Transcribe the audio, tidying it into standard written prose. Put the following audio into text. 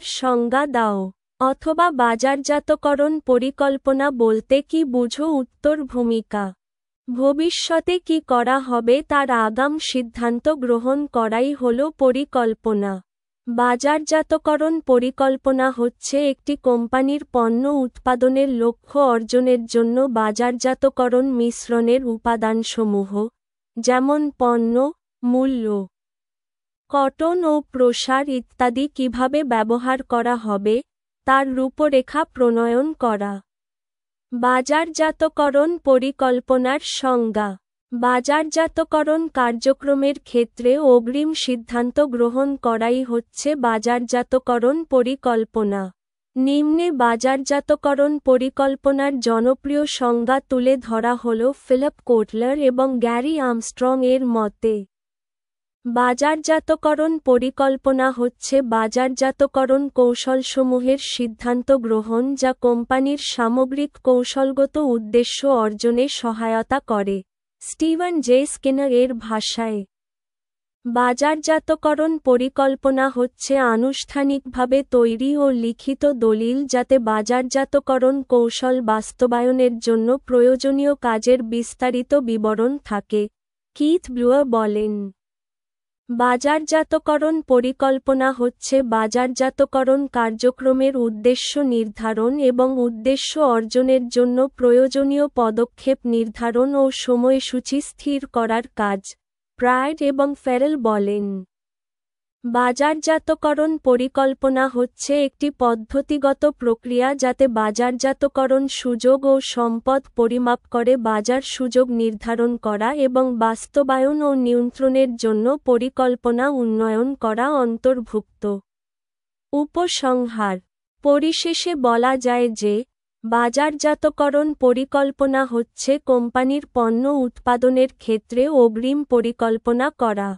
সংজ্ঞা দাও। অথবা বাজারজাতকরণ পরিকল্পনা বলতে কি বুঝো? উত্তর ভূমিকা। ভবিষ্যতে কি করা হবে তার আগাম সিদ্ধান্ত গ্রহণ করাই হলো পরিকল্পনা। বাজারজাতকরণ পরিকল্পনা হচ্ছে একটি কোম্পানির পণ্য উৎপাদনের লক্ষ্য অর্জনের জন্য বাজারজাতকরণ মিশ্রণের উপাদানসমূহ, যেমন পণ্য, মূল্য, কটন ও প্রসার ইত্যাদি কিভাবে ব্যবহার করা হবে, তার রূপরেখা প্রণয়ন করা। বাজারজাতকরণ পরিকল্পনার সংজ্ঞা। বাজারজাতকরণ কার্যক্রমের ক্ষেত্রে অগ্রিম সিদ্ধান্ত গ্রহণ করাই হচ্ছে বাজারজাতকরণ পরিকল্পনা। নিম্নে বাজারজাতকরণ পরিকল্পনার জনপ্রিয় সংজ্ঞা তুলে ধরা হল ফিলিপ কোটলার এবং গ্যারি আর্মস্ট্রং এর মতে। বাজারজাতকরণ পরিকল্পনা হচ্ছে বাজারজাতকরণ কৌশলসমূহের সিদ্ধান্ত গ্রহণ যা কোম্পানির সামগ্রিক কৌশলগত উদ্দেশ্য অর্জনে সহায়তা করে। স্টিভেন জে স্কিনার এর ভাষায়, বাজারজাতকরণ পরিকল্পনা হচ্ছে আনুষ্ঠানিকভাবে তৈরি ও লিখিত দলিল যাতে বাজারজাতকরণ কৌশল বাস্তবায়নের জন্য প্রয়োজনীয় কাজের বিস্তারিত বিবরণ থাকে। কিথ ব্লুয়ার বলেন, বাজারজাতকরণ পরিকল্পনা হচ্ছে বাজারজাতকরণ কার্যক্রমের উদ্দেশ্য নির্ধারণ এবং উদ্দেশ্য অর্জনের জন্য প্রয়োজনীয় পদক্ষেপ নির্ধারণ ও সময়সূচি স্থির করার কাজ। প্রাইড এবং ফেরেল বলেন, বাজারজাতকরণ পরিকল্পনা হচ্ছে একটি পদ্ধতিগত প্রক্রিয়া যাতে বাজারজাতকরণ সুযোগ ও সম্পদ পরিমাপ করে বাজার সুযোগ নির্ধারণ করা এবং বাস্তবায়ন ও নিয়ন্ত্রণের জন্য পরিকল্পনা উন্নয়ন করা অন্তর্ভুক্ত। উপসংহার। পরিশেষে বলা যায় যে, বাজারজাতকরণ পরিকল্পনা হচ্ছে কোম্পানির পণ্য উৎপাদনের ক্ষেত্রে অগ্রিম পরিকল্পনা করা।